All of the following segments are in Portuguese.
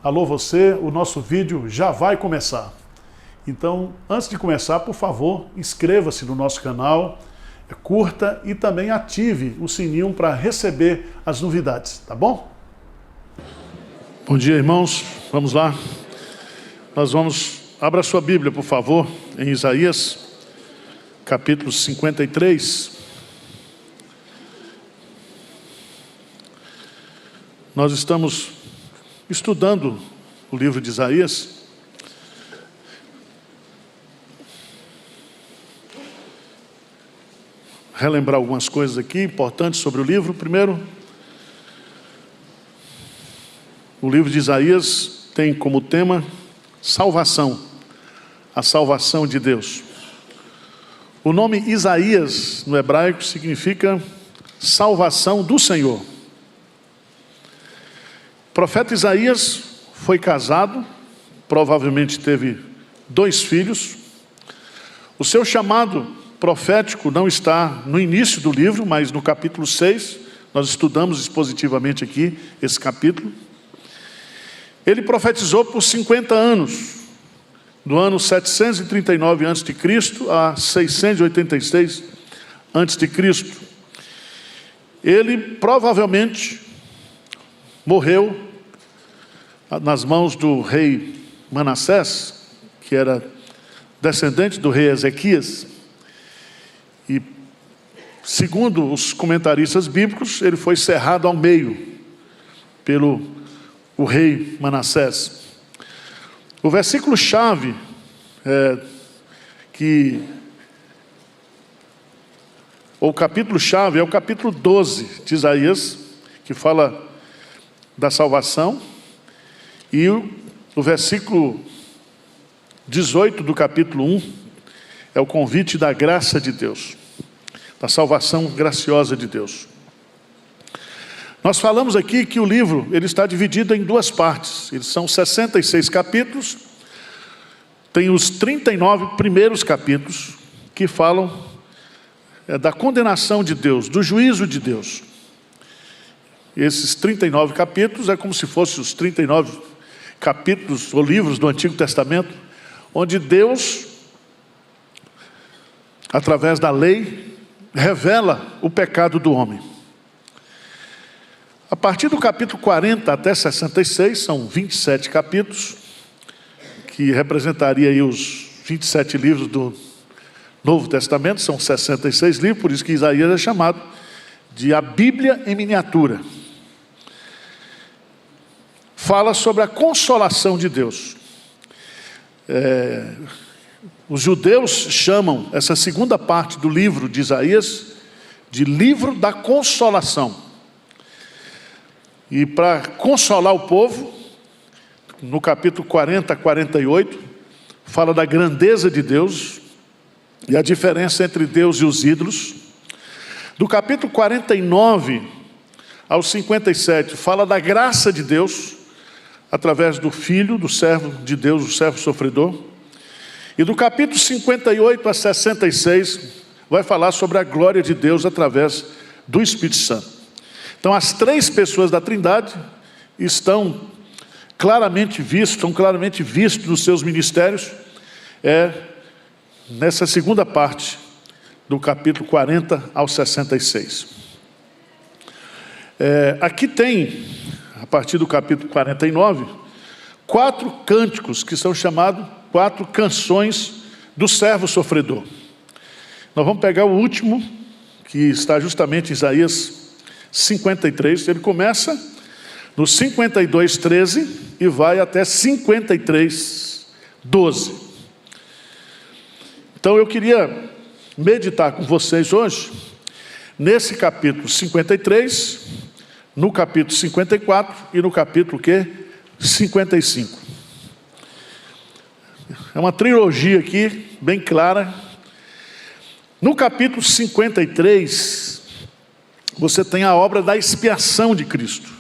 Alô você, o nosso vídeo já vai começar. Então, antes de começar, por favor, inscreva-se no nosso canal, curta e também ative o sininho para receber as novidades, tá bom? Bom dia, irmãos. Vamos lá. Abra sua Bíblia, por favor, em Isaías, capítulo 53. Nós estamos estudando o livro de Isaías. Relembrar algumas coisas aqui importantes sobre o livro. Primeiro, o livro de Isaías tem como tema salvação, a salvação de Deus. O nome Isaías no hebraico significa salvação do Senhor. O profeta Isaías foi casado, provavelmente teve 2 filhos. O seu chamado profético não está no início do livro, mas no capítulo 6, nós estudamos expositivamente aqui esse capítulo. Ele profetizou por 50 anos, do ano 739 a.C. a 686 a.C. Ele provavelmente morreu nas mãos do rei Manassés, que era descendente do rei Ezequias. E, segundo os comentaristas bíblicos, ele foi cerrado ao meio pelo rei Manassés. O versículo-chave o capítulo-chave é o capítulo 12 de Isaías, que fala da salvação, e o versículo 18 do capítulo 1 é o convite da graça de Deus, da salvação graciosa de Deus. Nós falamos aqui que o livro ele está dividido em 2 partes. Eles são 66 capítulos. Tem os 39 primeiros capítulos que falam da condenação de Deus, do juízo de Deus. Esses 39 capítulos é como se fossem os 39 capítulos ou livros do Antigo Testamento, onde Deus, através da lei, revela o pecado do homem. A partir do capítulo 40 até 66, são 27 capítulos, que representaria aí os 27 livros do Novo Testamento, são 66 livros, por isso que Isaías é chamado de a Bíblia em miniatura. Fala sobre a consolação de Deus. Os judeus chamam essa segunda parte do livro de Isaías de livro da consolação. E para consolar o povo, no capítulo 40 a 48, fala da grandeza de Deus e a diferença entre Deus e os ídolos. Do capítulo 49 ao 57, fala da graça de Deus, através do Filho, do servo de Deus, o servo sofredor. E do capítulo 58 a 66, vai falar sobre a glória de Deus através do Espírito Santo. Então, as 3 pessoas da Trindade estão claramente vistos nos seus ministérios, nessa segunda parte do capítulo 40 ao 66. Aqui tem, a partir do capítulo 49, 4 cânticos que são chamados 4 canções do servo sofredor. Nós vamos pegar o último, que está justamente em Isaías 53, ele começa no 52:13 e vai até 53:12. Então eu queria meditar com vocês hoje nesse capítulo 53, no capítulo 54 e no capítulo 55. É uma trilogia aqui, bem clara. No capítulo 53, você tem a obra da expiação de Cristo,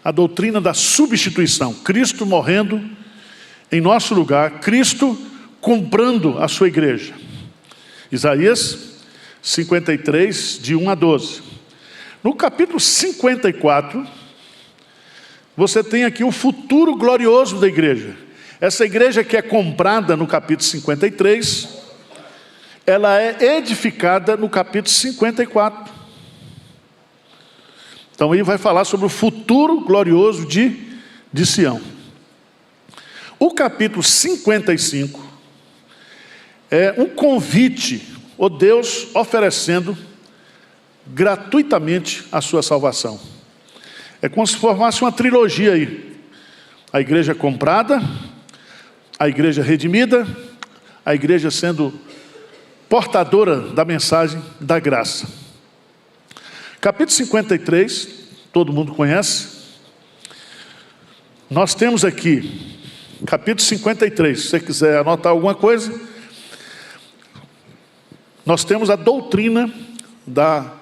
a doutrina da substituição, Cristo morrendo em nosso lugar, Cristo comprando a sua igreja. Isaías 53, de 1 a 12. No capítulo 54, você tem aqui o futuro glorioso da igreja. Essa igreja que é comprada no capítulo 53, ela é edificada no capítulo 54. Então ele vai falar sobre o futuro glorioso de Sião. O capítulo 55 é um convite, o Deus oferecendo gratuitamente a sua salvação. É como se formasse uma trilogia aí. A igreja comprada, a igreja redimida, a igreja sendo portadora da mensagem da graça. Capítulo 53, todo mundo conhece. Nós temos aqui, capítulo 53, se você quiser anotar alguma coisa, nós temos a doutrina da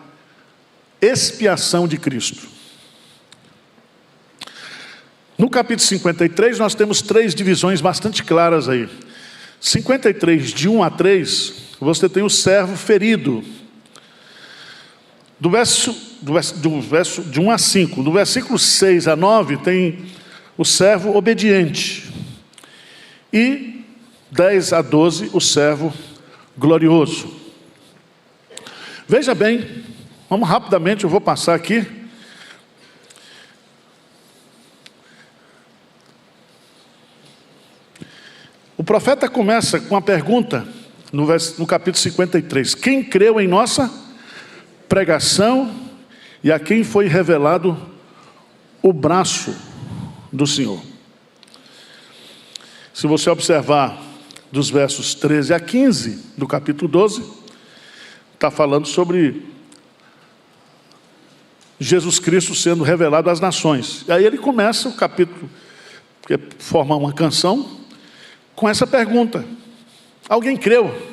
expiação de Cristo. No capítulo 53, nós temos 3 divisões bastante claras aí. 53, de 1 a 3, você tem o servo ferido. De 1 a 5, do versículo 6 a 9, tem o servo obediente. E 10 a 12, o servo glorioso. Veja bem, vamos rapidamente, eu vou passar aqui. O profeta começa com uma pergunta no capítulo 53. Quem creu em nossa pregação e a quem foi revelado o braço do Senhor? Se você observar dos versos 13 a 15 do capítulo 12, está falando sobre Jesus Cristo sendo revelado às nações. E aí ele começa o capítulo, que forma uma canção, com essa pergunta: alguém creu?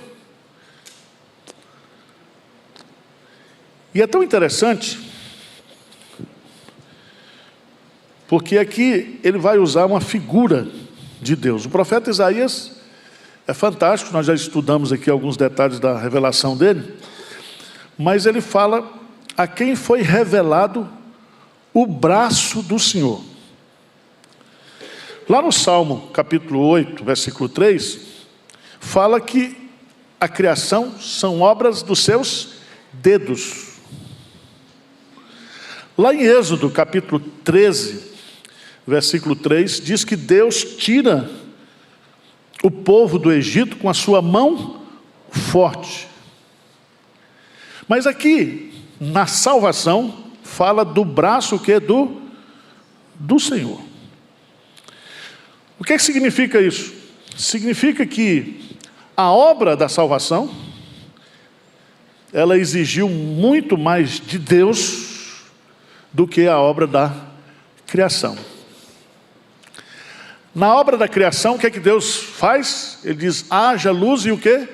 E é tão interessante, porque aqui ele vai usar uma figura de Deus. O profeta Isaías é fantástico, nós já estudamos aqui alguns detalhes da revelação dele, mas ele fala a quem foi revelado o braço do Senhor. Lá no Salmo capítulo 8, versículo 3, fala que a criação são obras dos seus dedos. Lá em Êxodo capítulo 13, versículo 3, diz que Deus tira o povo do Egito com a sua mão forte. Mas aqui, na salvação, fala do braço que é do Senhor. O que significa isso? Significa que a obra da salvação, ela exigiu muito mais de Deus do que a obra da criação. Na obra da criação, o que é que Deus faz? Ele diz: haja luz e o quê?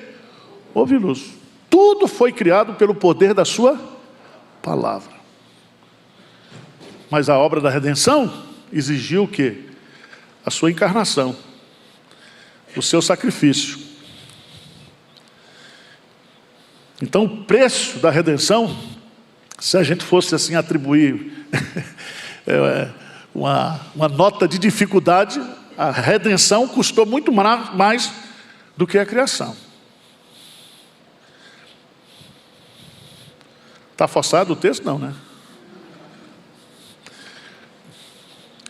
Houve luz. Tudo foi criado pelo poder da sua palavra. Mas a obra da redenção exigiu o quê? A sua encarnação, o seu sacrifício. Então o preço da redenção, se a gente fosse assim atribuir uma nota de dificuldade, a redenção custou muito mais do que a criação. Está forçado o texto? Não, né?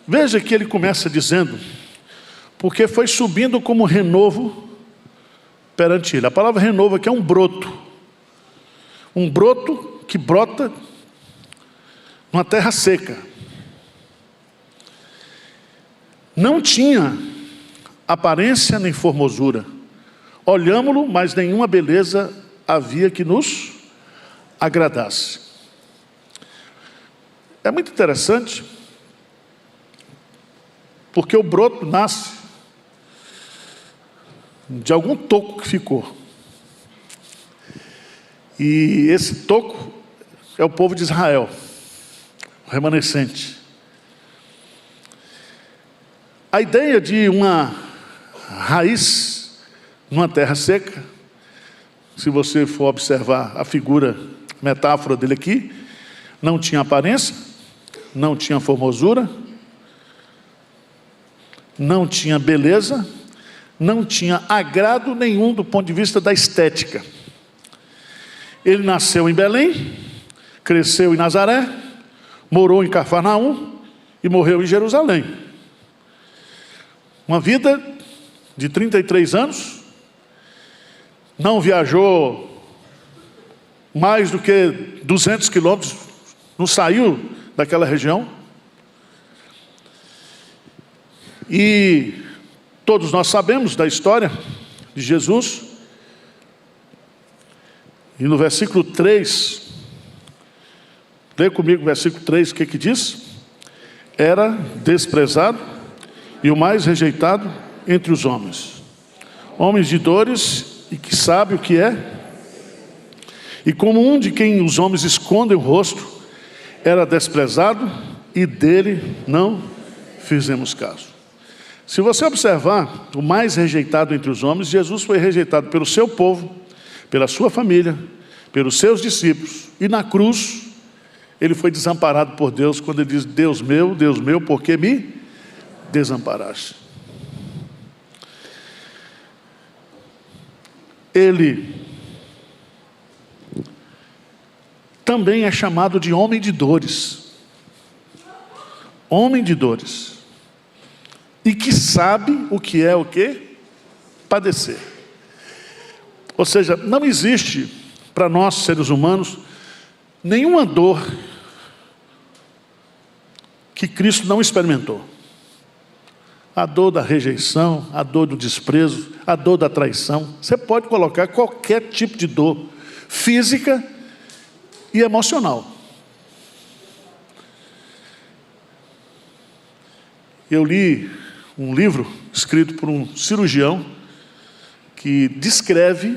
Veja que ele começa dizendo: porque foi subindo como renovo perante ele. A palavra renovo aqui é um broto que brota numa terra seca. Não tinha aparência nem formosura. Olhámo-lo, mas nenhuma beleza havia que nos agradasse. É muito interessante, porque o broto nasce de algum toco que ficou. E esse toco é o povo de Israel, o remanescente. A ideia de uma raiz numa terra seca, se você for observar a figura, a metáfora dele aqui, não tinha aparência, não tinha formosura, não tinha beleza, não tinha agrado nenhum do ponto de vista da estética. Ele nasceu em Belém, cresceu em Nazaré, morou em Cafarnaum e morreu em Jerusalém. Uma vida de 33 anos, não viajou mais do que 200 quilômetros, não saiu daquela região. E todos nós sabemos da história de Jesus. E no versículo 3, lê comigo o versículo 3, o que diz? Era desprezado e o mais rejeitado entre os homens, homens de dores e que sabe o que é, e como um de quem os homens escondem o rosto, era desprezado e dele não fizemos caso. Se você observar, o mais rejeitado entre os homens, Jesus foi rejeitado pelo seu povo, pela sua família, pelos seus discípulos, e na cruz ele foi desamparado por Deus, quando ele diz: Deus meu, por que me desamparaste? Ele também é chamado de homem de dores. Homem de dores. E que sabe o que é o quê? Padecer. Ou seja, não existe para nós, seres humanos, nenhuma dor que Cristo não experimentou. A dor da rejeição, a dor do desprezo, a dor da traição. Você pode colocar qualquer tipo de dor, física e emocional. Eu li um livro escrito por um cirurgião que descreve,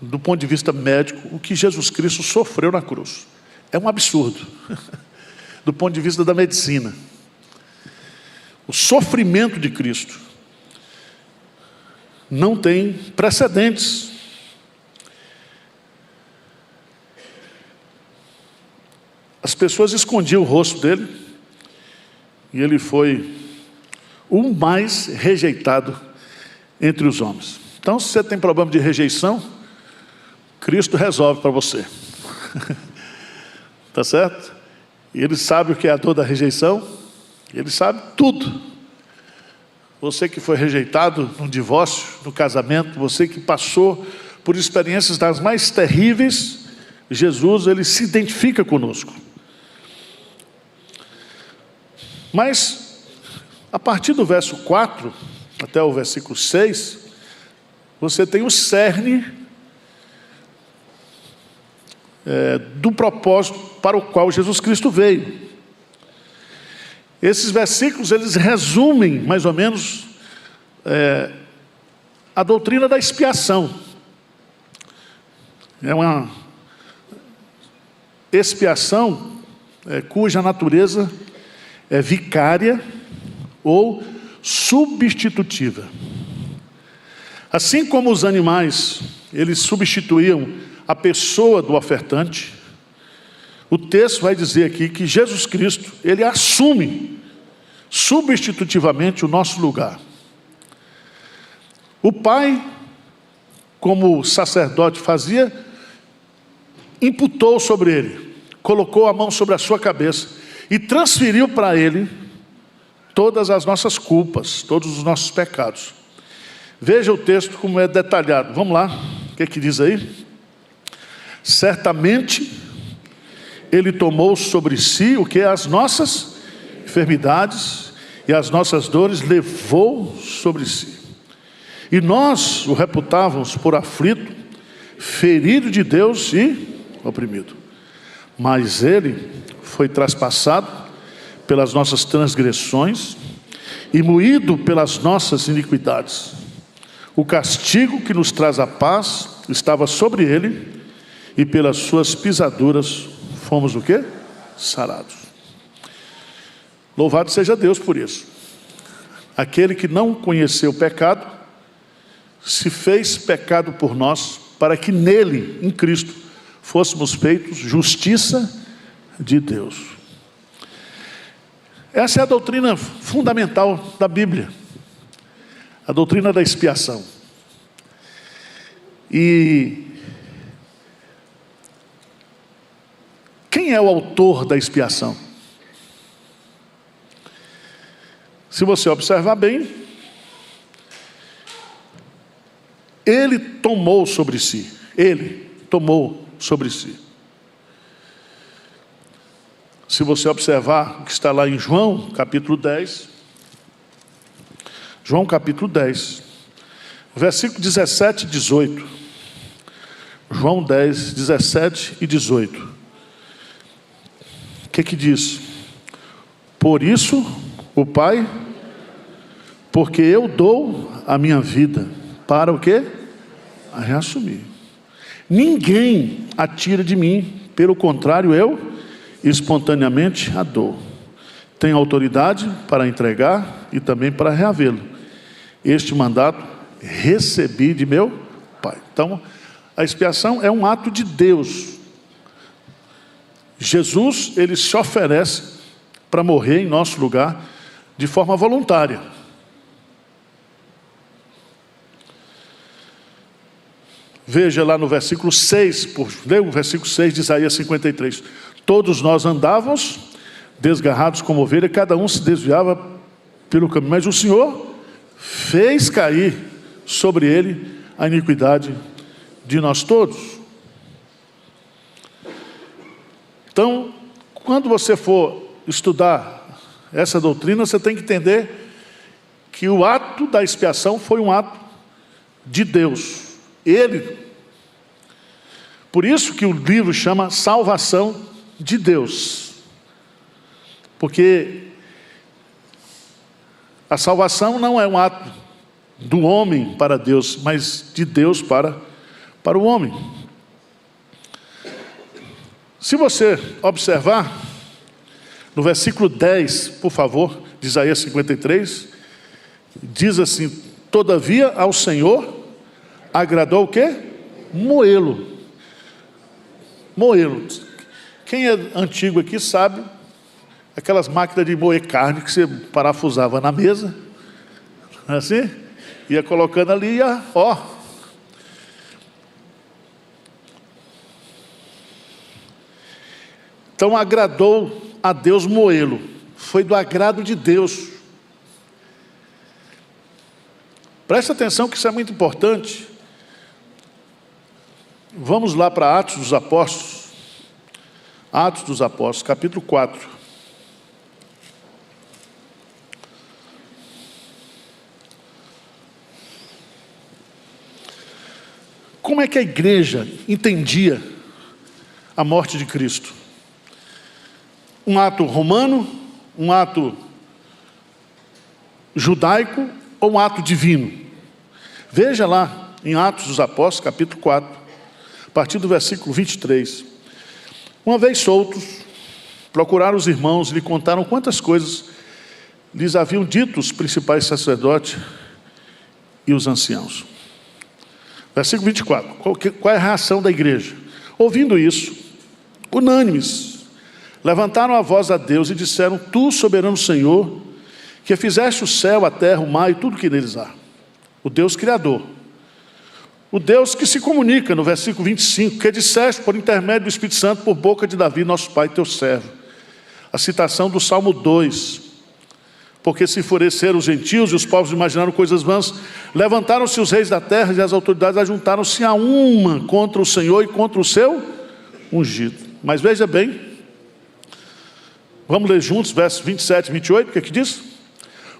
do ponto de vista médico, o que Jesus Cristo sofreu na cruz. É um absurdo, do ponto de vista da medicina. O sofrimento de Cristo não tem precedentes. As pessoas escondiam o rosto dele, e ele foi o mais rejeitado entre os homens. Então, se você tem problema de rejeição, Cristo resolve para você. Tá certo? E ele sabe o que é a dor da rejeição, ele sabe tudo. Você que foi rejeitado no divórcio, no casamento, você que passou por experiências das mais terríveis, Jesus, ele se identifica conosco. Mas, a partir do verso 4 até o versículo 6, você tem o cerne do propósito para o qual Jesus Cristo veio. Esses versículos, eles resumem, mais ou menos, a doutrina da expiação. É uma expiação cuja natureza é vicária ou substitutiva. Assim como os animais, eles substituíam a pessoa do ofertante, o texto vai dizer aqui que Jesus Cristo, ele assume substitutivamente o nosso lugar. O Pai, como o sacerdote fazia, imputou sobre ele, colocou a mão sobre a sua cabeça e transferiu para ele todas as nossas culpas, todos os nossos pecados. Veja o texto como é detalhado. Vamos lá, o que é que diz aí? Certamente ele tomou sobre si o que? As nossas enfermidades e as nossas dores levou sobre si. E nós o reputávamos por aflito, ferido de Deus e oprimido. Mas ele foi traspassado pelas nossas transgressões e moído pelas nossas iniquidades. O castigo que nos traz a paz estava sobre ele, e pelas suas pisaduras fomos o quê? Sarados. Louvado seja Deus por isso. Aquele que não conheceu o pecado, se fez pecado por nós, para que nele, em Cristo, fôssemos feitos justiça de Deus. Essa é a doutrina fundamental da Bíblia. A doutrina da expiação. E quem é o autor da expiação? Se você observar bem, ele tomou sobre si. Ele tomou sobre si. Se você observar o que está lá em João, capítulo 10. João, capítulo 10. Versículo 17 e 18. João 10, 17 e 18. O que diz? Por isso, o Pai, porque eu dou a minha vida, para o quê? A reassumir. Ninguém a tira de mim, pelo contrário, eu espontaneamente a dou. Tenho autoridade para entregar e também para reavê-lo. Este mandato recebi de meu Pai. Então, a expiação é um ato de Deus. Jesus, ele se oferece para morrer em nosso lugar de forma voluntária. Veja lá no versículo 6, lê o versículo 6 de Isaías 53. Todos nós andávamos desgarrados como ovelha, cada um se desviava pelo caminho, mas o Senhor fez cair sobre ele a iniquidade de nós todos. Então, quando você for estudar essa doutrina, você tem que entender que o ato da expiação foi um ato de Deus. Ele, por isso que o livro chama Salvação de Deus, porque a salvação não é um ato do homem para Deus, mas de Deus para o homem. Se você observar no versículo 10, por favor, de Isaías 53, diz assim: todavia ao Senhor agradou o quê? Moê-lo. Moê-lo. Quem é antigo aqui sabe aquelas máquinas de moer carne que você parafusava na mesa, assim, ia colocando ali, ia, ó. Então agradou a Deus moê-lo. Foi do agrado de Deus. Presta atenção que isso é muito importante. Vamos lá para Atos dos Apóstolos. Atos dos Apóstolos, capítulo 4. Como é que a igreja entendia a morte de Cristo? Um ato romano, um ato judaico ou um ato divino? Veja lá em Atos dos Apóstolos, capítulo 4, a partir do versículo 23. Uma vez soltos, procuraram os irmãos e lhe contaram quantas coisas lhes haviam dito os principais sacerdotes e os anciãos. Versículo 24. Qual é a reação da igreja? Ouvindo isso, unânimes, levantaram a voz a Deus e disseram: Tu, soberano Senhor, que fizeste o céu, a terra, o mar e tudo que neles há, o Deus Criador, o Deus que se comunica, no versículo 25, que disseste por intermédio do Espírito Santo, por boca de Davi, nosso pai, teu servo. A citação do Salmo 2. Porque se enfureceram os gentios e os povos imaginaram coisas vãs, levantaram-se os reis da terra e as autoridades ajuntaram-se a uma contra o Senhor e contra o seu ungido. Mas veja bem, vamos ler juntos, versos 27 e 28, o que diz?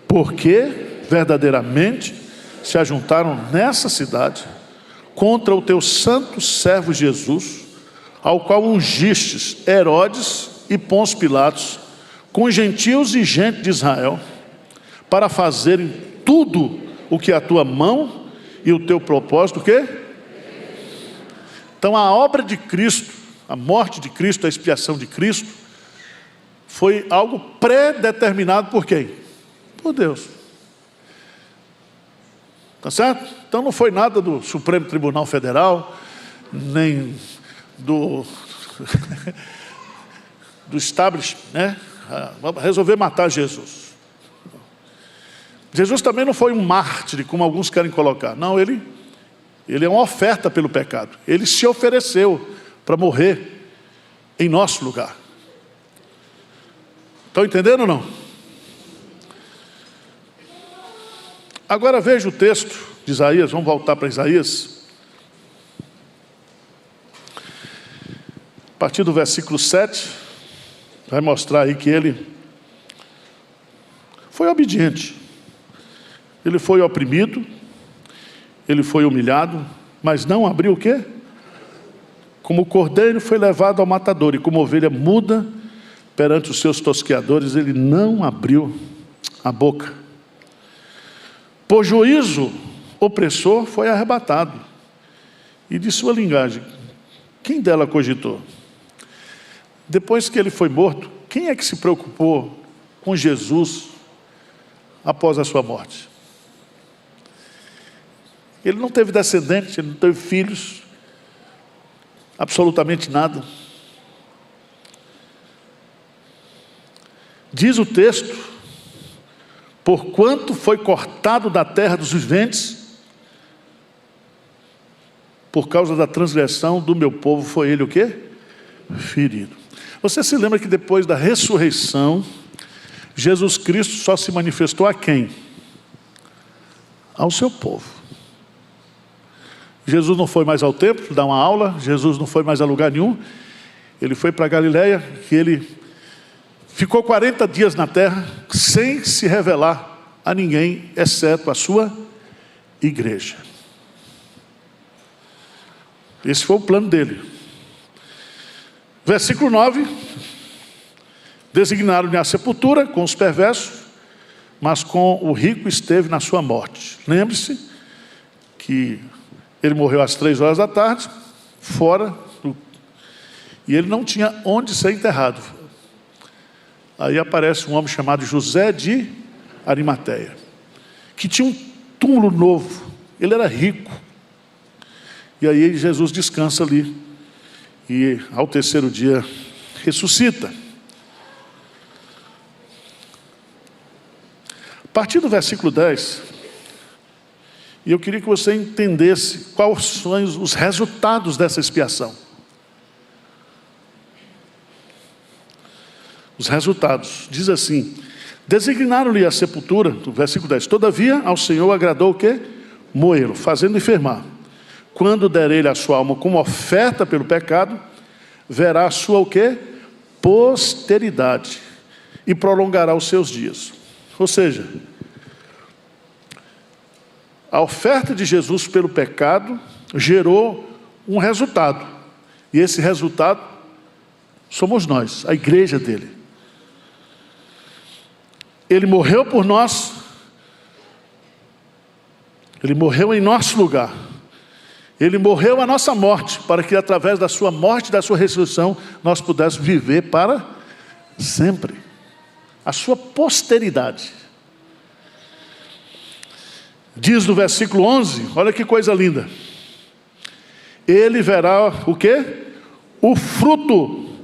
Porque verdadeiramente se ajuntaram nessa cidade contra o teu santo servo Jesus, ao qual ungistes Herodes e Pôncio Pilatos, com gentios e gente de Israel, para fazerem tudo o que a tua mão e o teu propósito, o quê? Então a obra de Cristo, a morte de Cristo, a expiação de Cristo, foi algo pré-determinado por quem? Por Deus. Tá certo? Então não foi nada do Supremo Tribunal Federal, nem do establishment, né? Vamos resolver matar Jesus. Jesus também não foi um mártir, como alguns querem colocar. Não, ele é uma oferta pelo pecado. Ele se ofereceu para morrer em nosso lugar. Estão entendendo ou não? Agora veja o texto de Isaías, vamos voltar para Isaías. A partir do versículo 7, vai mostrar aí que ele foi obediente. Ele foi oprimido, ele foi humilhado, mas não abriu o quê? Como o cordeiro foi levado ao matador, e como ovelha muda perante os seus tosqueadores, ele não abriu a boca. Por juízo opressor foi arrebatado. E de sua linhagem, quem dela cogitou? Depois que ele foi morto, quem é que se preocupou com Jesus após a sua morte? Ele não teve descendente, ele não teve filhos, absolutamente nada. Diz o texto: porquanto foi cortado da terra dos viventes, por causa da transgressão do meu povo foi ele o quê? Ferido. Você se lembra que depois da ressurreição, Jesus Cristo só se manifestou a quem? Ao seu povo. Jesus não foi mais ao templo dar uma aula, Jesus não foi mais a lugar nenhum, ele foi para Galileia, que ele ficou 40 dias na terra, sem se revelar a ninguém, exceto a sua igreja. Esse foi o plano dele. Versículo 9, designaram-lhe a sepultura com os perversos, mas com o rico esteve na sua morte. Lembre-se que ele morreu às 3 horas da tarde, e ele não tinha onde ser enterrado. Aí aparece um homem chamado José de Arimateia, que tinha um túmulo novo, ele era rico. E aí Jesus descansa ali, e ao terceiro dia ressuscita. A partir do versículo 10, e eu queria que você entendesse quais são os resultados dessa expiação. Os resultados, diz assim: designaram-lhe a sepultura, no versículo 10, todavia ao Senhor agradou o quê? Moê-lo, fazendo enfermar. Quando der ele a sua alma como oferta pelo pecado, verá a sua o quê? Posteridade, e prolongará os seus dias. Ou seja, a oferta de Jesus pelo pecado gerou um resultado. E esse resultado somos nós, a igreja dele. Ele morreu por nós. Ele morreu em nosso lugar. Ele morreu a nossa morte, para que através da sua morte e da sua ressurreição, nós pudéssemos viver para sempre. A sua posteridade. Diz no versículo 11, olha que coisa linda. Ele verá o quê? O fruto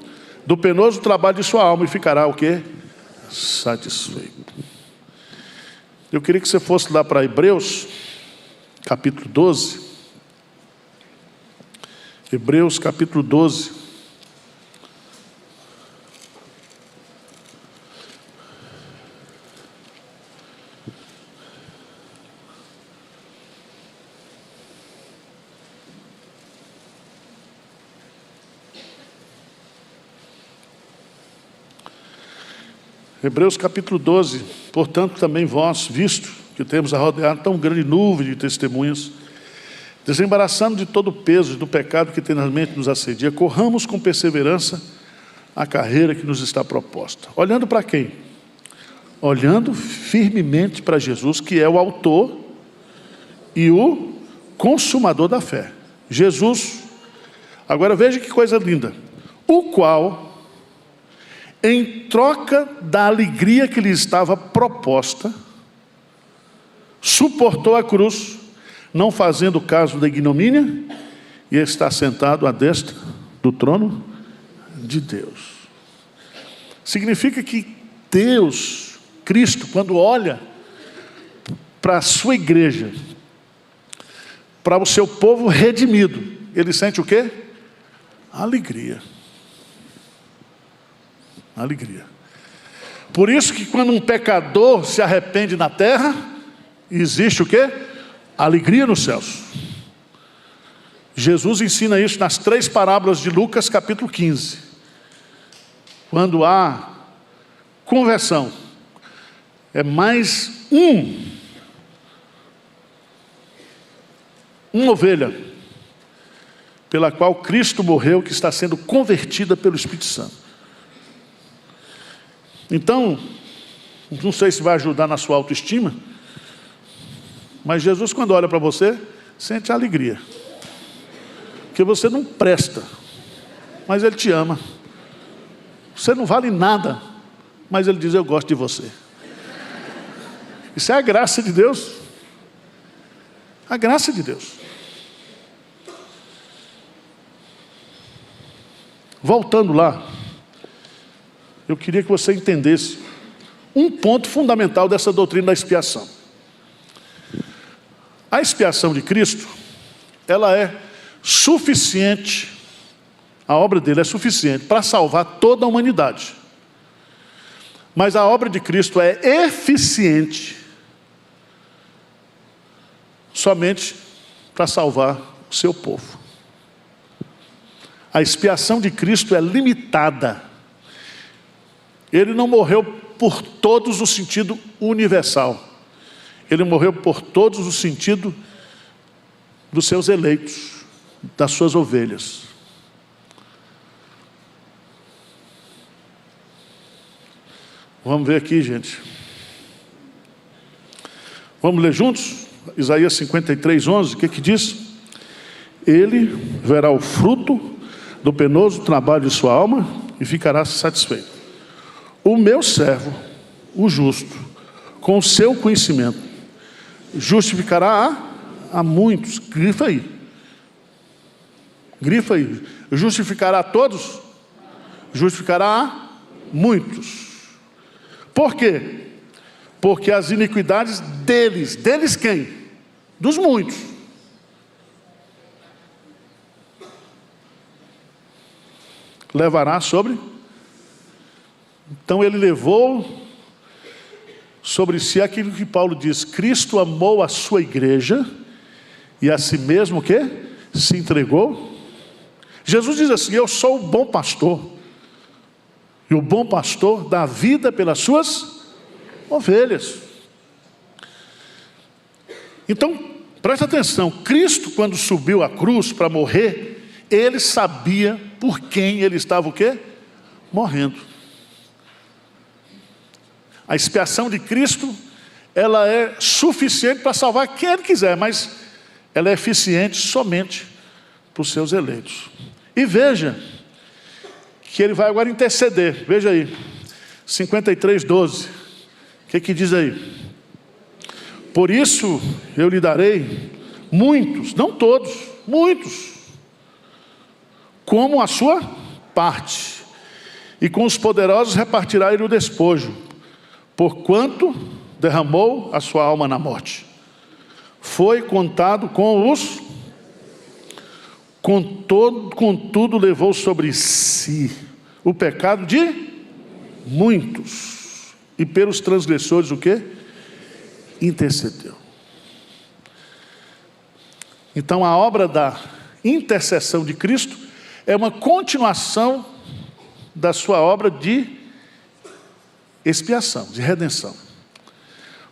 do penoso trabalho de sua alma e ficará o quê? Satisfeito. Eu queria que você fosse lá para Hebreus, capítulo 12. Hebreus, capítulo 12. Hebreus capítulo 12, portanto também vós, visto que temos a rodear tão grande nuvem de testemunhas, desembaraçando de todo o peso e do pecado que tenazmente nos assedia, corramos com perseverança a carreira que nos está proposta. Olhando para quem? Olhando firmemente para Jesus, que é o autor e o consumador da fé. Jesus, agora veja que coisa linda, o qual, em troca da alegria que lhe estava proposta, suportou a cruz, não fazendo caso da ignomínia, e está sentado à destra do trono de Deus. Significa que Deus, Cristo, quando olha para a sua igreja, para o seu povo redimido, ele sente o quê? Alegria. Alegria. Por isso que quando um pecador se arrepende na terra, existe o quê? Alegria nos céus. Jesus ensina isso nas 3 parábolas de Lucas, capítulo 15. Quando há conversão, é mais uma ovelha, pela qual Cristo morreu, que está sendo convertida pelo Espírito Santo. Então, não sei se vai ajudar na sua autoestima, mas Jesus, quando olha para você, sente alegria. Porque você não presta, mas Ele te ama. Você não vale nada, mas Ele diz: eu gosto de você. Isso é a graça de Deus. A graça de Deus. Voltando lá, eu queria que você entendesse um ponto fundamental dessa doutrina da expiação. A expiação de Cristo, ela é suficiente, a obra dele é suficiente para salvar toda a humanidade. Mas a obra de Cristo é eficiente somente para salvar o seu povo. A expiação de Cristo é limitada. Ele não morreu por todos no sentido universal. Ele morreu por todos no sentido dos seus eleitos, das suas ovelhas. Vamos ver aqui, gente. Vamos ler juntos? Isaías 53, 11, o que diz? Ele verá o fruto do penoso trabalho de sua alma e ficará satisfeito. O meu servo, o justo, com o seu conhecimento, justificará a muitos. Grifa aí. Grifa aí. Justificará a todos? Justificará a muitos. Por quê? Porque as iniquidades deles quem? Dos muitos. Levará sobre. Então ele levou sobre si aquilo que Paulo diz: Cristo amou a sua igreja e a si mesmo o quê? Se entregou. Jesus diz assim: eu sou o bom pastor, e o bom pastor dá vida pelas suas ovelhas. Então, presta atenção, Cristo, quando subiu à cruz para morrer, ele sabia por quem ele estava o quê? Morrendo. A expiação de Cristo, ela é suficiente para salvar quem ele quiser, mas ela é eficiente somente para os seus eleitos. E veja que ele vai agora interceder. Veja aí, 53, 12. O que diz aí? Por isso eu lhe darei muitos, não todos, muitos, como a sua parte, e com os poderosos repartirá ele o despojo, porquanto derramou a sua alma na morte. Foi contado com os, contudo levou sobre si o pecado de muitos, e pelos transgressores o quê? Intercedeu. Então a obra da intercessão de Cristo é uma continuação da sua obra de expiação, de redenção.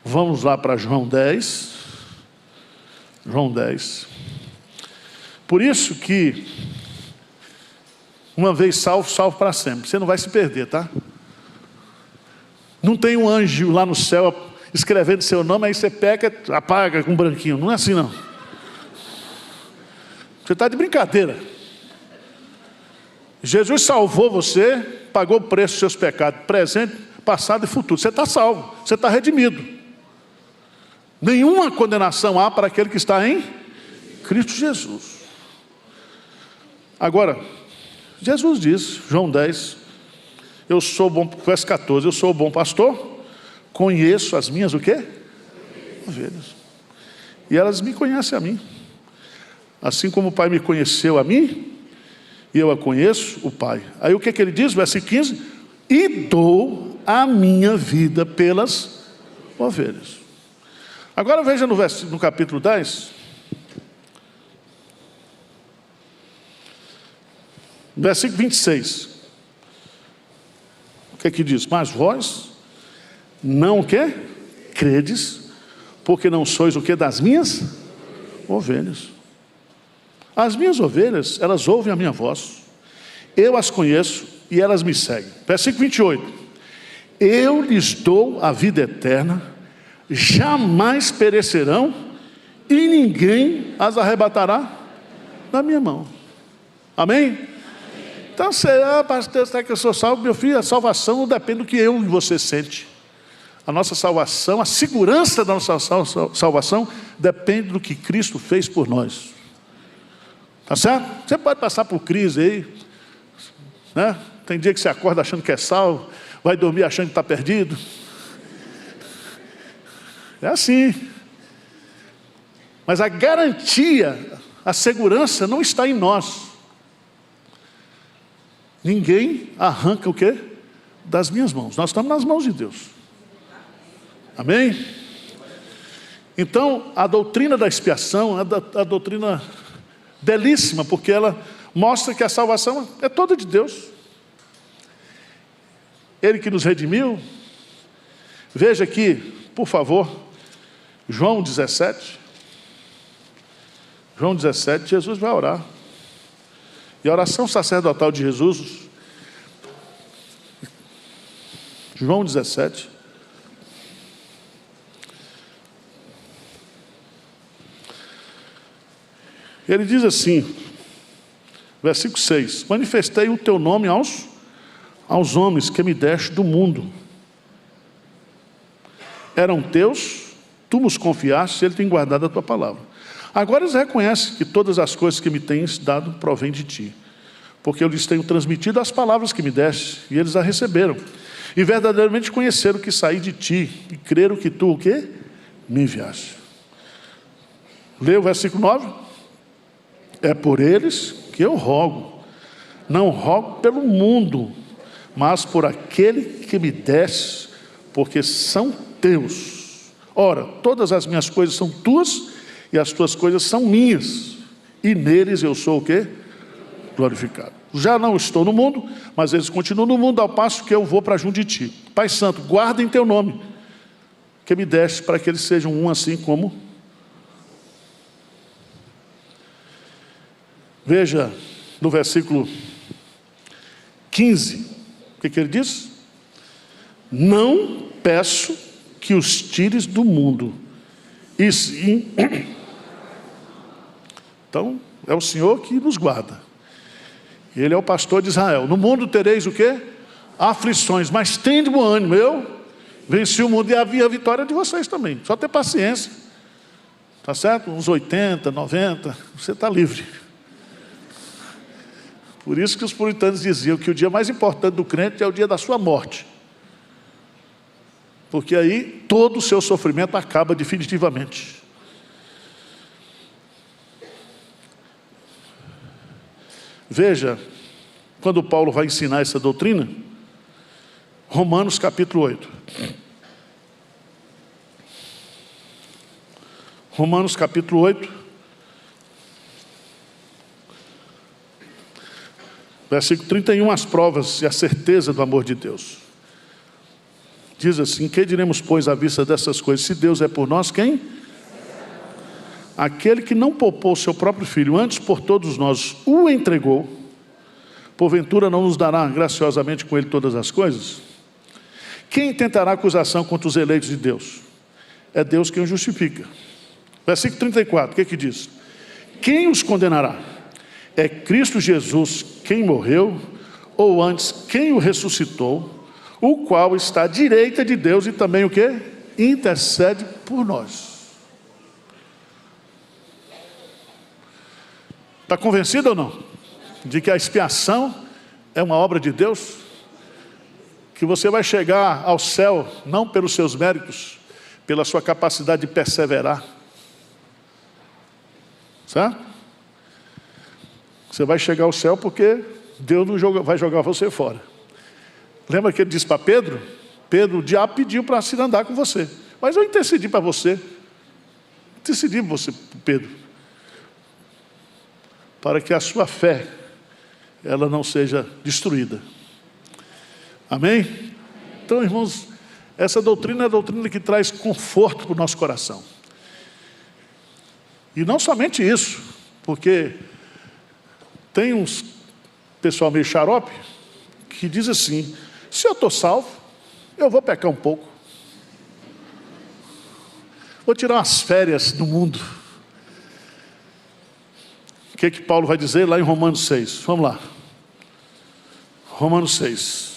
Vamos lá para João 10. João 10. Por isso que, uma vez salvo, salvo para sempre. Você não vai se perder, tá? Não tem um anjo lá no céu escrevendo seu nome, aí você pega, apaga com um branquinho. Não é assim, não. Você está de brincadeira. Jesus salvou você, pagou o preço dos seus pecados, presente, passado e futuro. Você está salvo, você está redimido. Nenhuma condenação há para aquele que está em Cristo Jesus. Agora, Jesus diz, João 10, eu sou bom, verso 14, eu sou o bom pastor, conheço as minhas o quê? ovelhas. E elas me conhecem a mim. Assim como o Pai me conheceu a mim, e eu a conheço, o Pai. Aí o que ele diz, versículo 15? E dou a minha vida pelas ovelhas. Agora veja no capítulo 10, versículo 26. O que diz? Mas vós não o quê? Credes, porque não sois o que das minhas ovelhas. As minhas ovelhas, elas ouvem a minha voz, eu as conheço e elas me seguem. Versículo 28. Eu lhes dou a vida eterna, jamais perecerão e ninguém as arrebatará da minha mão. Amém? Então, pastor, será que eu sou salvo? Meu filho, a salvação não depende do que eu e você sente. A nossa salvação, a segurança da nossa salvação depende do que Cristo fez por nós. Tá certo? Você pode passar por crise aí, né? Tem dia que você acorda achando que é salvo, vai dormir achando que está perdido. É assim. Mas a garantia, a segurança não está em nós. Ninguém arranca o quê? Das minhas mãos. Nós estamos nas mãos de Deus. Amém? Então, a doutrina da expiação é a doutrina belíssima, porque ela mostra que a salvação é toda de Deus. Ele que nos redimiu. Veja aqui, por favor, João 17. João 17, Jesus vai orar. E a oração sacerdotal de Jesus, João 17, ele diz assim, versículo 6, manifestei o teu nome aos homens que me deste do mundo. Eram teus, tu nos confiaste, ele tem guardado a tua palavra. Agora eles reconhecem que todas as coisas que me tens dado provém de ti, porque eu lhes tenho transmitido as palavras que me deste, e eles a receberam, e verdadeiramente conheceram que saí de ti, e creram que tu o quê? Me enviaste. Lê o versículo 9. É por eles que eu rogo, não rogo pelo mundo, mas por aquele que me deste, porque são teus. Ora, todas as minhas coisas são tuas, e as tuas coisas são minhas, e neles eu sou o quê? Glorificado. Já não estou no mundo, mas eles continuam no mundo, ao passo que eu vou para junto de ti. Pai Santo, guarda em teu nome, que me deste, para que eles sejam um assim como... Veja no versículo 15, o que ele diz? Não peço que os tires do mundo, e sim... Então, é o Senhor que nos guarda. Ele é o pastor de Israel. No mundo tereis o quê? Aflições, mas tende bom ânimo. Eu venci o mundo e havia a vitória de vocês também. Só ter paciência. Tá certo? Uns 80, 90, você está livre. Por isso que os puritanos diziam que o dia mais importante do crente é o dia da sua morte. Porque aí todo o seu sofrimento acaba definitivamente. Veja, quando Paulo vai ensinar essa doutrina, Romanos capítulo 8. Romanos capítulo 8, versículo 31, as provas e a certeza do amor de Deus. Diz assim, que diremos, pois, à vista dessas coisas? Se Deus é por nós, quem? Aquele que não poupou o seu próprio filho, antes por todos nós o entregou, porventura não nos dará graciosamente com ele todas as coisas? Quem tentará acusação contra os eleitos de Deus? É Deus quem os justifica. Versículo 34, o que diz? Quem os condenará? É Cristo Jesus quem morreu, ou antes, quem o ressuscitou, o qual está à direita de Deus e também o quê? Intercede por nós. Está convencido ou não? De que a expiação é uma obra de Deus? Que você vai chegar ao céu, não pelos seus méritos, pela sua capacidade de perseverar. Certo? Você vai chegar ao céu porque Deus não vai jogar você fora. Lembra que ele disse para Pedro? Pedro, o diabo pediu para se andar com você. Mas eu intercedi para você. Intercedi para você, Pedro. Para que a sua fé, ela não seja destruída. Amém? Então, irmãos, essa doutrina é a doutrina que traz conforto para o nosso coração. E não somente isso, porque tem uns pessoal meio xarope que diz assim: se eu estou salvo, eu vou pecar um pouco. Vou tirar umas férias do mundo. O que Paulo vai dizer lá em Romanos 6? Vamos lá. Romanos 6.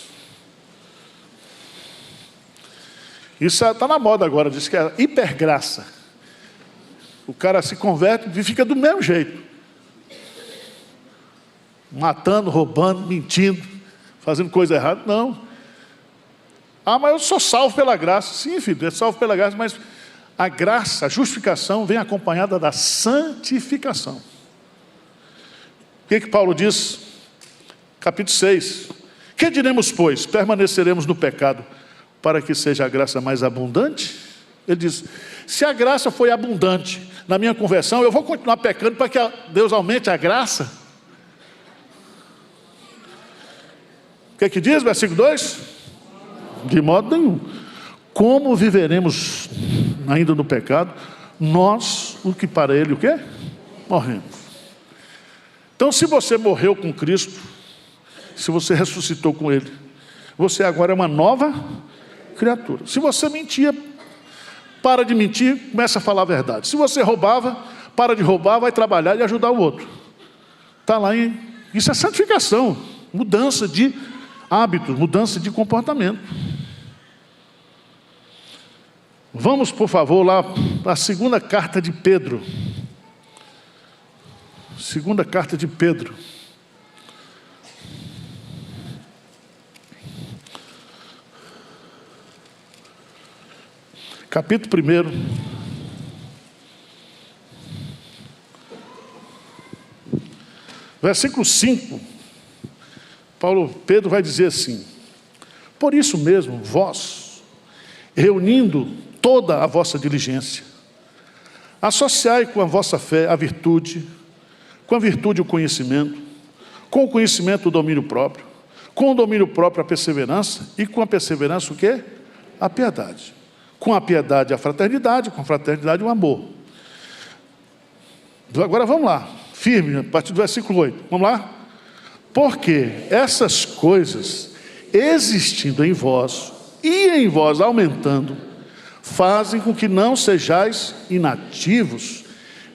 Isso está na moda agora, diz que é hipergraça. O cara se converte e fica do mesmo jeito. Matando, roubando, mentindo, fazendo coisa errada. Não. Ah, mas eu sou salvo pela graça. Sim, filho, é salvo pela graça, mas a graça, a justificação vem acompanhada da santificação. O que Paulo diz? Capítulo 6. Que diremos, pois? Permaneceremos no pecado para que seja a graça mais abundante? Ele diz: se a graça foi abundante na minha conversão, eu vou continuar pecando para que Deus aumente a graça? O que diz, versículo 2? De modo nenhum. Como viveremos ainda no pecado, nós, o que para ele, o quê? Morremos. Então, se você morreu com Cristo, se você ressuscitou com Ele, você agora é uma nova criatura. Se você mentia, para de mentir, começa a falar a verdade. Se você roubava, para de roubar, vai trabalhar e ajudar o outro. Está lá em... Isso é santificação, mudança de hábitos, mudança de comportamento. Vamos, por favor, lá para a segunda carta de Pedro. Segunda carta de Pedro. Capítulo 1. Versículo 5. Pedro vai dizer assim: por isso mesmo, vós, reunindo toda a vossa diligência, associai com a vossa fé a virtude, com a virtude o conhecimento, com o conhecimento o domínio próprio, com o domínio próprio a perseverança, e com a perseverança o quê? A piedade. Com a piedade a fraternidade, com a fraternidade o amor. Agora vamos lá, firme, a partir do versículo 8. Vamos lá? Porque essas coisas, existindo em vós, e em vós aumentando, fazem com que não sejais inativos,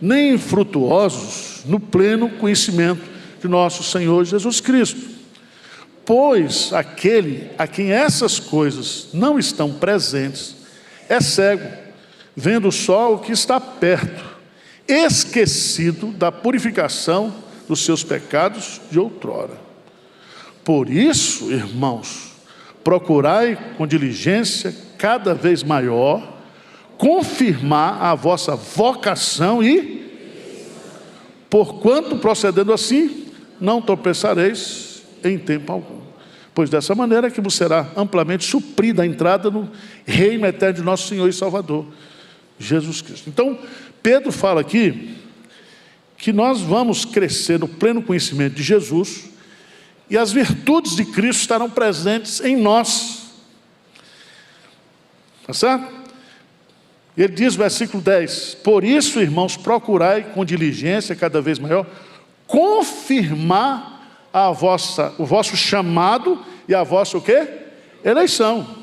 nem infrutuosos no pleno conhecimento de nosso Senhor Jesus Cristo. Pois aquele a quem essas coisas não estão presentes é cego, vendo só o que está perto, esquecido da purificação dos seus pecados de outrora. Por isso, irmãos, procurai com diligência cada vez maior confirmar a vossa vocação e, porquanto procedendo assim, não tropeçareis em tempo algum. Pois dessa maneira que vos será amplamente suprida a entrada no reino eterno de nosso Senhor e Salvador, Jesus Cristo. Então, Pedro fala aqui que nós vamos crescer no pleno conhecimento de Jesus e as virtudes de Cristo estarão presentes em nós. Está certo? Ele diz, versículo 10, por isso, irmãos, procurai com diligência cada vez maior confirmar o vosso chamado e a vossa o quê? Eleição.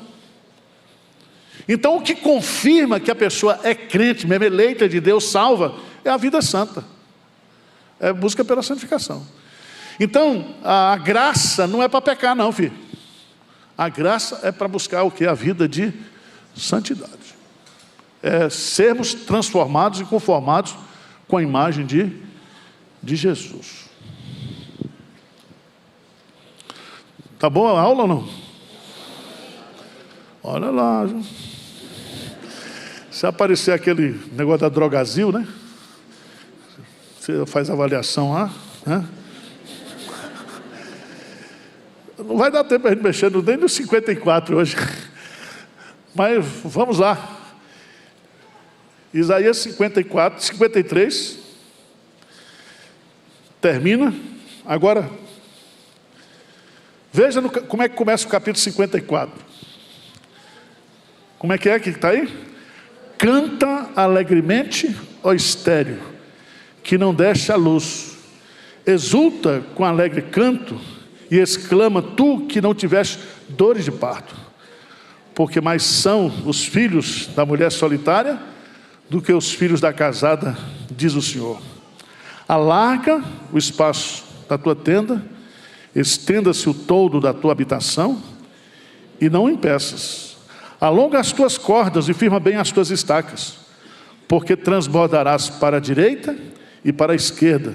Então o que confirma que a pessoa é crente, mesmo eleita de Deus, salva, é a vida santa. É busca pela santificação. Então a graça não é para pecar não, filho. A graça é para buscar o quê? A vida de santidade. É sermos transformados e conformados com a imagem de Jesus. Tá boa a aula ou não? Olha lá. Se aparecer aquele negócio da Drogazil, né? Você faz avaliação lá, né? Não vai dar tempo a gente mexer nem no 54 hoje. Mas vamos lá. Isaías 54, 53. Termina. Agora, veja como é que começa o capítulo 54. Como é que está aí? Canta alegremente, ó estéril, que não deste a luz. Exulta com alegre canto e exclama, tu que não tiveste dores de parto. Porque mais são os filhos da mulher solitária do que os filhos da casada, diz o Senhor. Alarga o espaço da tua tenda, estenda-se o toldo da tua habitação e não impeças. Alonga as tuas cordas e firma bem as tuas estacas, porque transbordarás para a direita e para a esquerda.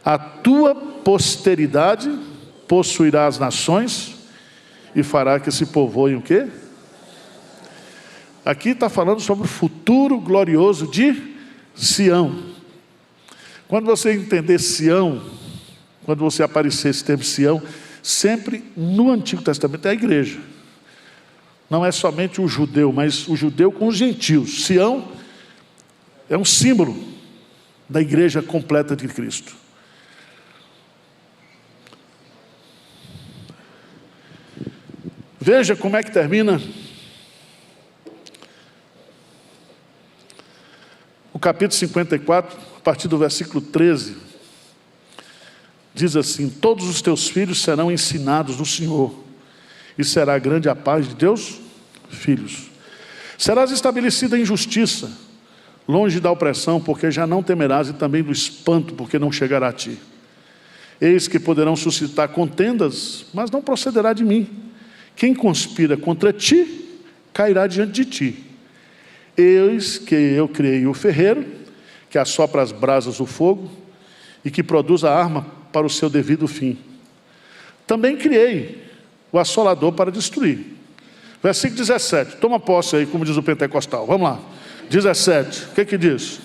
A tua posteridade possuirá as nações e fará que se povoem o quê? Aqui está falando sobre o futuro glorioso de Sião. Quando você entender Sião, quando você aparecer esse termo Sião, sempre no Antigo Testamento é a igreja. Não é somente o judeu, mas o judeu com os gentios. Sião é um símbolo da igreja completa de Cristo. Veja como é que termina o capítulo 54, a partir do versículo 13. Diz assim: todos os teus filhos serão ensinados do Senhor, e será grande a paz de teus filhos. Serás estabelecida em justiça, longe da opressão, porque já não temerás, e também do espanto, porque não chegará a ti. Eis que poderão suscitar contendas, mas não procederá de mim. Quem conspira contra ti, cairá diante de ti. Eis que eu criei o ferreiro, que assopra as brasas do fogo, e que produz a arma para o seu devido fim. Também criei o assolador para destruir. Versículo 17, toma posse aí, como diz o pentecostal, vamos lá. 17, o que diz?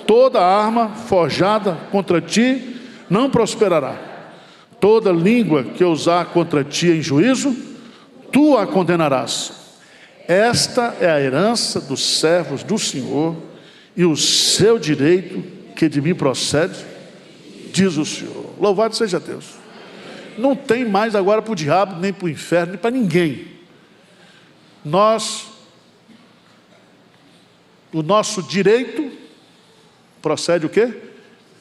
Toda arma forjada contra ti não prosperará. Toda língua que usar contra ti em juízo, tu a condenarás. Esta é a herança dos servos do Senhor e o seu direito que de mim procede, diz o Senhor. Louvado seja Deus. Não tem mais agora para o diabo, nem para o inferno, nem para ninguém. O nosso direito procede o quê?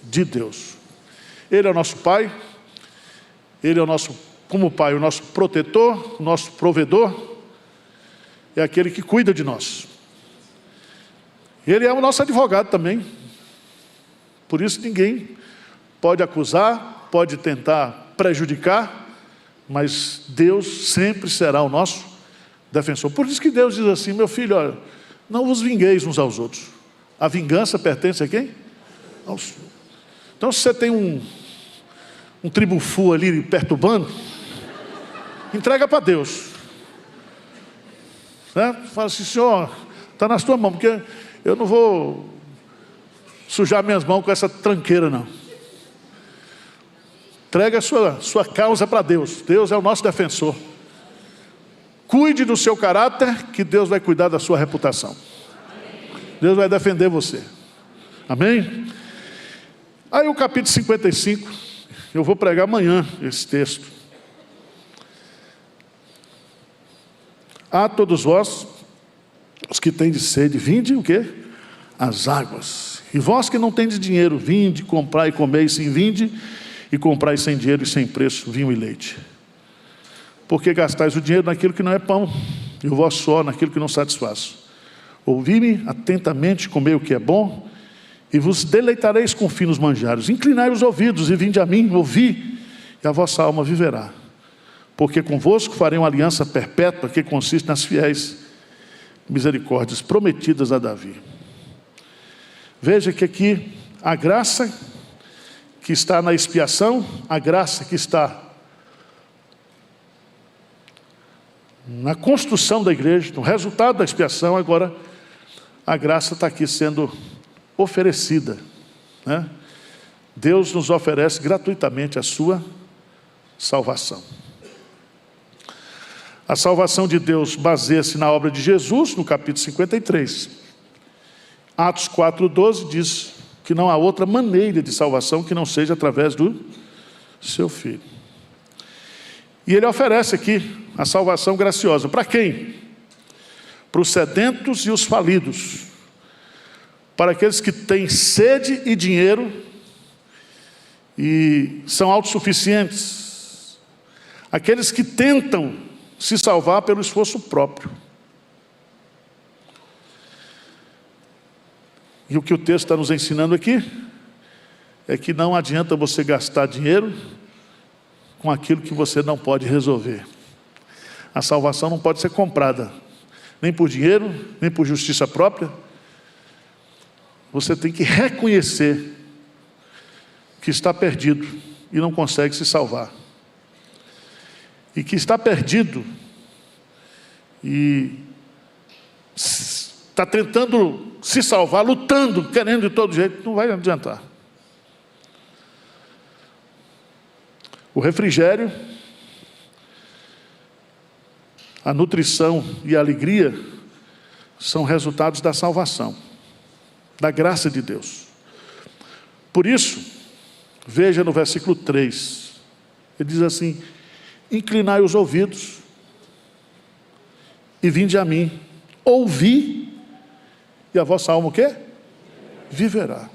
De Deus. Ele é o nosso Pai, Ele é o nosso, como Pai, o nosso protetor, o nosso provedor, é aquele que cuida de nós. Ele é o nosso advogado também. Por isso ninguém pode acusar, pode tentar prejudicar, mas Deus sempre será o nosso defensor. Por isso que Deus diz assim: meu filho, olha, não vos vingueis uns aos outros. A vingança pertence a quem? Ao Senhor. Então, se você tem um tribufu ali perturbando, entrega para Deus. Certo? Fala assim: Senhor, está nas tuas mãos, porque eu não vou sujar minhas mãos com essa tranqueira, não. Entrega a sua causa para Deus. Deus é o nosso defensor. Cuide do seu caráter, que Deus vai cuidar da sua reputação. Deus vai defender você. Amém? Aí o capítulo 55, eu vou pregar amanhã esse texto. A todos vós, os que têm de sede, vinde o quê? As águas. E vós que não tendes dinheiro, vinde, comprai e comei, sim, vinde e comprai sem dinheiro e sem preço vinho e leite. Porque gastais o dinheiro naquilo que não é pão, e o vosso suor naquilo que não satisfaz. Ouvi-me atentamente, comei o que é bom, e vos deleitareis com finos manjares. Inclinai os ouvidos e vinde a mim, ouvi, e a vossa alma viverá. Porque convosco farei uma aliança perpétua, que consiste nas fiéis misericórdias prometidas a Davi. Veja que aqui a graça que está na expiação, a graça que está na construção da igreja, no resultado da expiação, agora a graça está aqui sendo oferecida, né? Deus nos oferece gratuitamente a sua salvação. A salvação de Deus baseia-se na obra de Jesus, no capítulo 53. Atos 4,12 diz que não há outra maneira de salvação que não seja através do seu Filho. E ele oferece aqui a salvação graciosa. Para quem? Para os sedentos e os falidos. Para aqueles que têm sede e dinheiro e são autossuficientes. Aqueles que tentam se salvar pelo esforço próprio. E o que o texto está nos ensinando aqui é que não adianta você gastar dinheiro com aquilo que você não pode resolver. A salvação não pode ser comprada, nem por dinheiro, nem por justiça própria. Você tem que reconhecer que está perdido e não consegue se salvar. E que está perdido e está tentando se salvar, lutando, querendo de todo jeito, não vai adiantar. O refrigério, a nutrição e a alegria são resultados da salvação, da graça de Deus. Por isso, veja no versículo 3, ele diz assim: inclinai os ouvidos e vinde a mim, ouvi, e a vossa alma o quê? Viverá.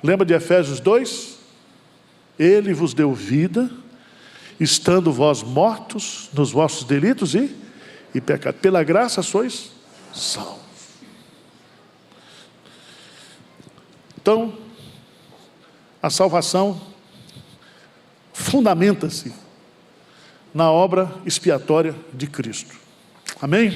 Lembra de Efésios 2? Ele vos deu vida, estando vós mortos nos vossos delitos e pecados. Pela graça sois salvos. Então, a salvação fundamenta-se na obra expiatória de Cristo. Amém?